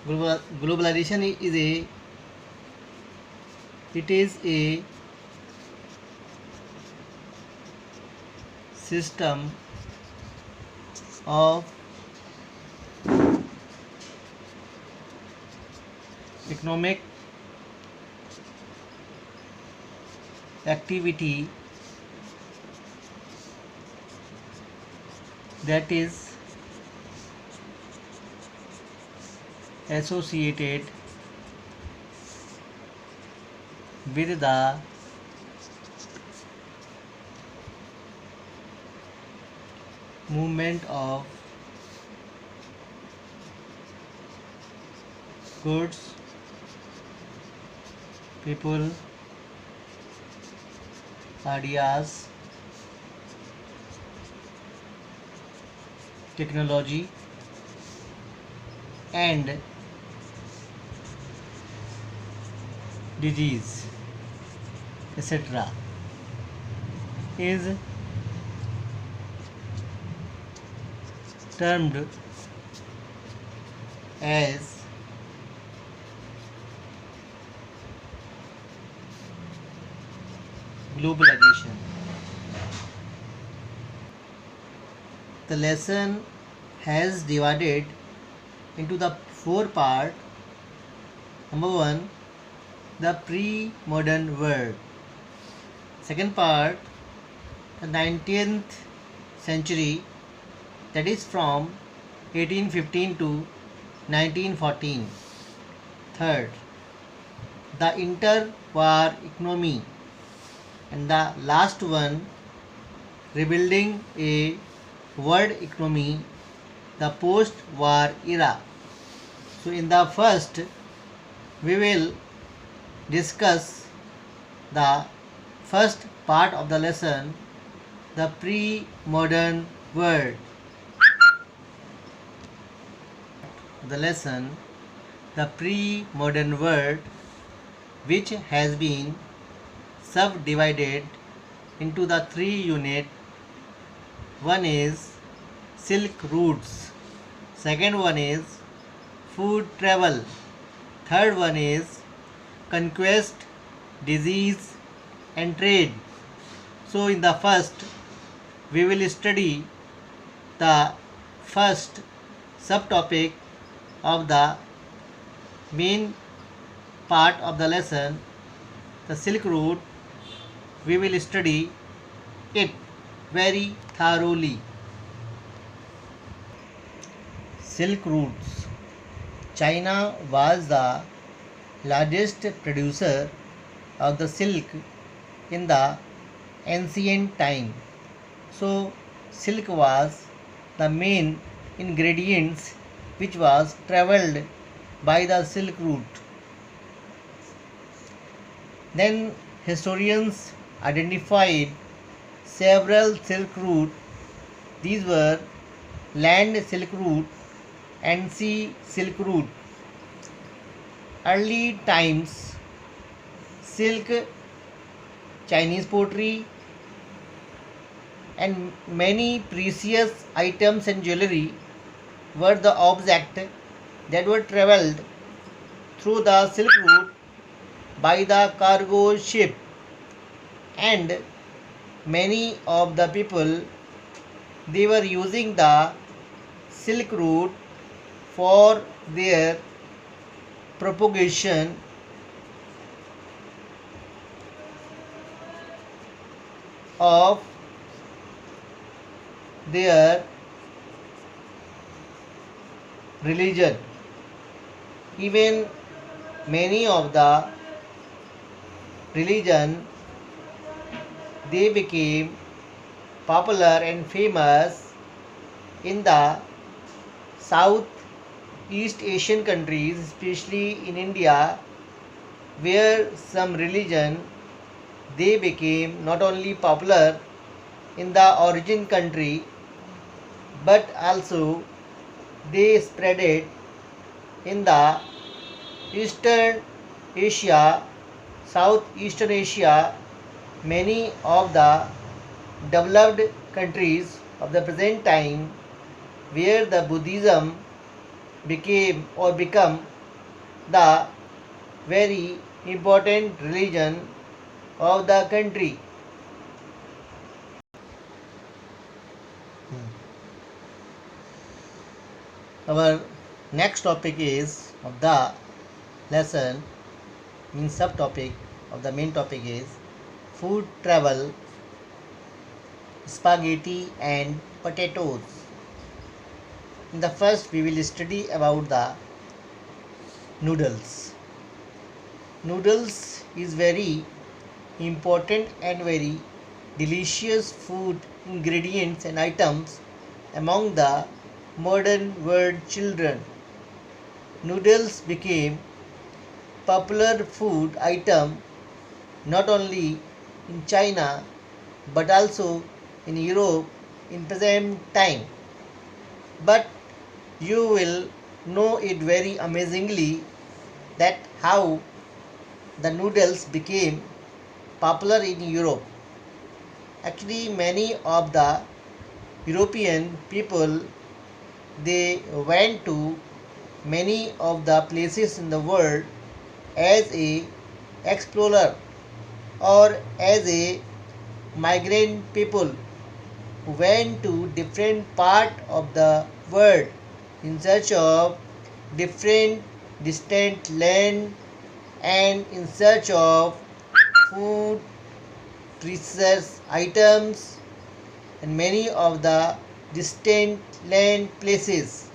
Globalization is a system of economic activity that is associated with the movement of goods, people, ideas, technology, and disease, etc. is termed as globalization. The lesson has divided into the four parts. Number one, the pre-modern world. Second part, the 19th century, that is from 1815 to 1914. Third, the interwar economy. And the last one, rebuilding a world economy, the post-war era. So in the first, we will discuss the first part of the lesson, the pre-modern world. The lesson, the pre-modern world, which has been subdivided into the three units. One is Silk routes, second one is food travel, third one is conquest, disease and trade. So in the first, we will study the first subtopic of the main part of the lesson, the Silk Route. We will study it very thoroughly. Silk routes. China was the largest producer of the silk in the ancient time. So silk was the main ingredients which was travelled by the Silk Route. Then historians identified several Silk routes. These were land Silk Route and sea Silk Route. Early times, silk, Chinese pottery and many precious items and jewelry were the objects that were travelled through the Silk Route by the cargo ship, and many of the people, they were using the Silk Route for their propagation of their religion. Even many of the religion, they became popular and famous in the Southeast Asian countries, especially in India, where some religion, they became not only popular in the origin country, but also they spread it in the Eastern Asia, Southeastern Asia. Many of the developed countries of the present time, where the Buddhism became or become the very important religion of the country. Our next topic is of the lesson, means subtopic of the main topic is food travel, spaghetti and potatoes. In the first we will study about the noodles. Noodles is very important and very delicious food ingredients and items among the modern world children. Noodles became popular food item not only in China but also in Europe in present time. But you will know it very amazingly that how the noodles became popular in Europe. Actually, many of the European people, they went to many of the places in the world as a explorer or as a migrant people who went to different part of the world in search of different distant land and in search of food, precious items and many of the distant land places.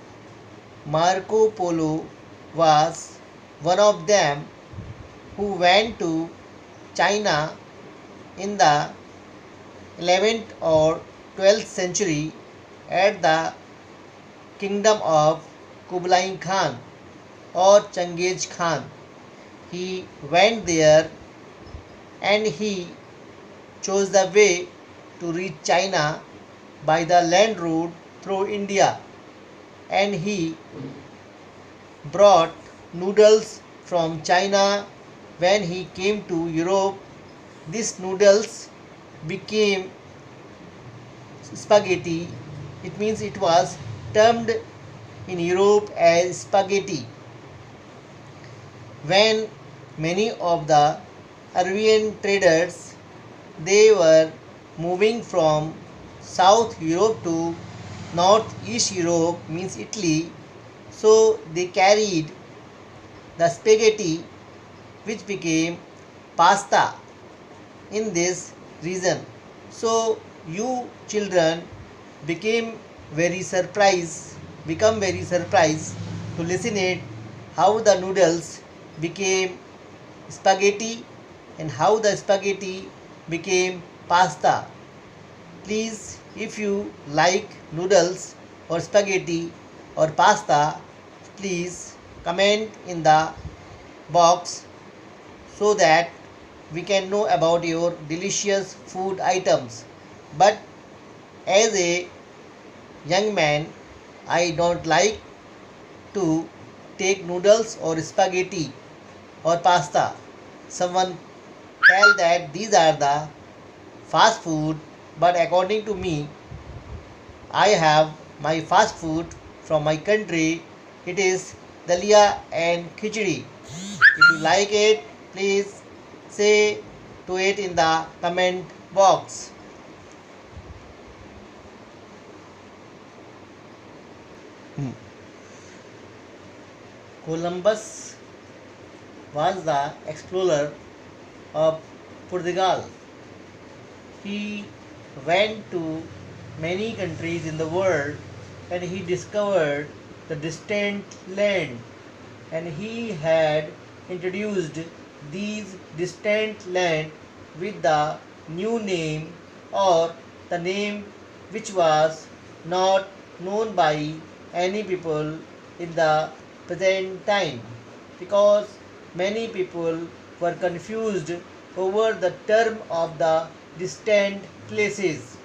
Marco Polo was one of them who went to China in the 11th or 12th century at the kingdom of Kublai Khan or Genghis Khan. He went there and he chose the way to reach China by the land route through India, and he brought noodles from China. When he came to Europe, these noodles became spaghetti. It means it was termed in Europe as spaghetti. When many of the Arabian traders, they were moving from South Europe to Northeast Europe, means Italy, so they carried the spaghetti which became pasta in this region. So you children become very surprised to listen it how the noodles became spaghetti and how the spaghetti became pasta. Please, if you like noodles or spaghetti or pasta, please comment in the box so that we can know about your delicious food items. But as a young man, I don't like to take noodles or spaghetti or pasta. Someone tell that these are the fast food, but according to me, I have my fast food from my country. It is dalia and khichdi. If you like it, please say to it in the comment box. Columbus was the explorer of Portugal. He went to many countries in the world and he discovered the distant land, and he had introduced these distant land with the new name or the name which was not known by any people in the present time, because many people were confused over the term of the distant places.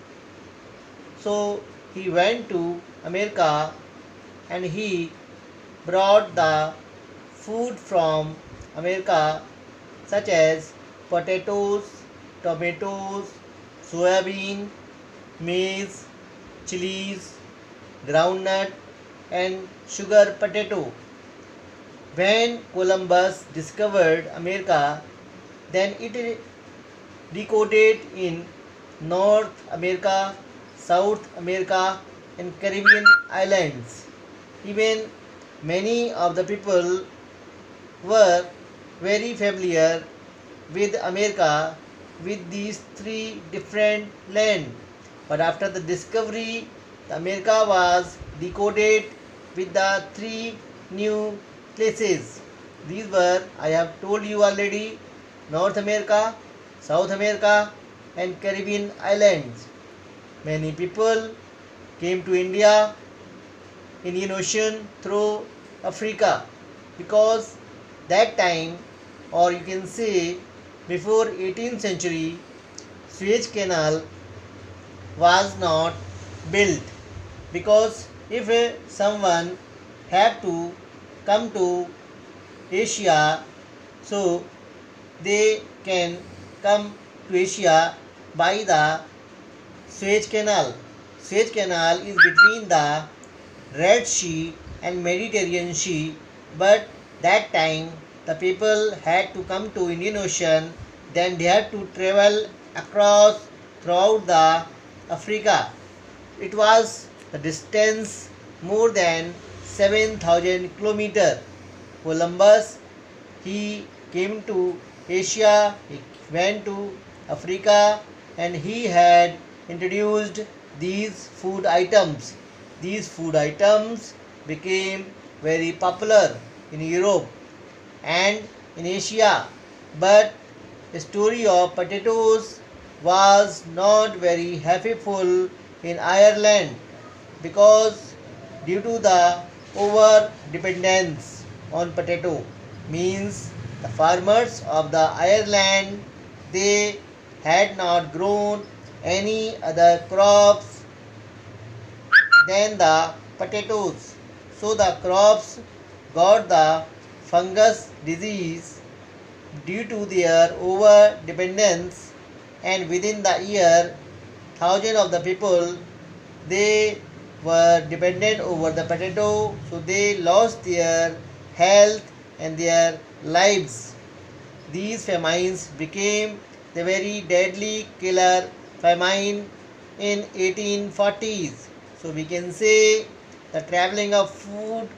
So he went to America and he brought the food from America such as potatoes, tomatoes, soybean, maize, chilies, groundnut and sugar potato. When Columbus discovered America, then it decoded in North America, South America, and Caribbean islands. Even many of the people were very familiar with America with these three different lands. But after the discovery, the America was decoded with the three new places. These were, I have told you already, North America, South America, and Caribbean islands. Many people came to India, Indian Ocean through Africa, because that time, or you can say before 18th century, Suez Canal was not built, because if someone had to come to Asia, so they can come to Asia by the Suez Canal. Suez Canal is between the Red Sea and Mediterranean Sea, but that time the people had to come to Indian Ocean, then they had to travel across throughout the Africa. It was the distance more than 7,000 kilometers. Columbus, he came to Asia, he went to Africa, and he had introduced these food items. These food items became very popular in Europe and in Asia, but the story of potatoes was not very happyful in Ireland, because due to the over dependence on potato, means the farmers of the Ireland, they had not grown any other crops than the potatoes. So the crops got the fungus disease due to their over dependence, and within the year thousands of the people, they were dependent over the potato, so they lost their health and their lives. These famines became the very deadly killer famine in 1840s. So we can say the traveling of food,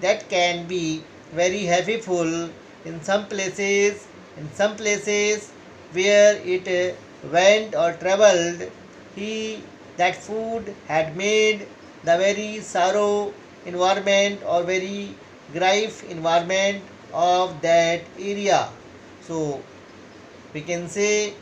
that can be very heavyful in some places. In some places where it went or traveled, he that food had made the very sorrow environment or very grief environment of that area. So we can say